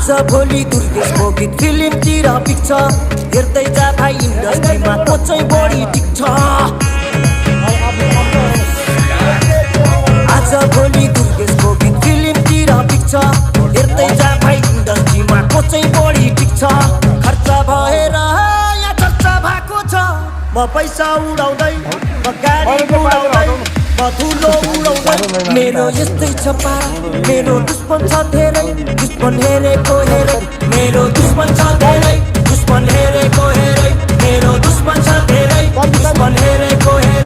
आज भोलि दुर्गेशको गीत फिल्मतिर पिक्छ हेर्दै जाँदा इन्डस्ट्रीमा को चाहिँ बढी टिक्छ आज भोलि दुर्गेशको गीत फिल्मतिर पिक्छ हेर्दै जाँदा इन्डस्ट्रीमा को चाहिँ बढी टिक्छ खर्च भएर यहाँ चर्चा भएको छ म पैसा उडाउँदै म गाडी उडाउँदै म धुलो उडाउँदै मेरो यस्तै छ पारा मेरो दुश्मन छ धेरै दुश्मन हेरेको हेरै मेरो दुश्मन छ धेरै दुश्मन हेरेको हेरै मेरो दुश्मन छ धेरै दुश्मन हेरेको हेरै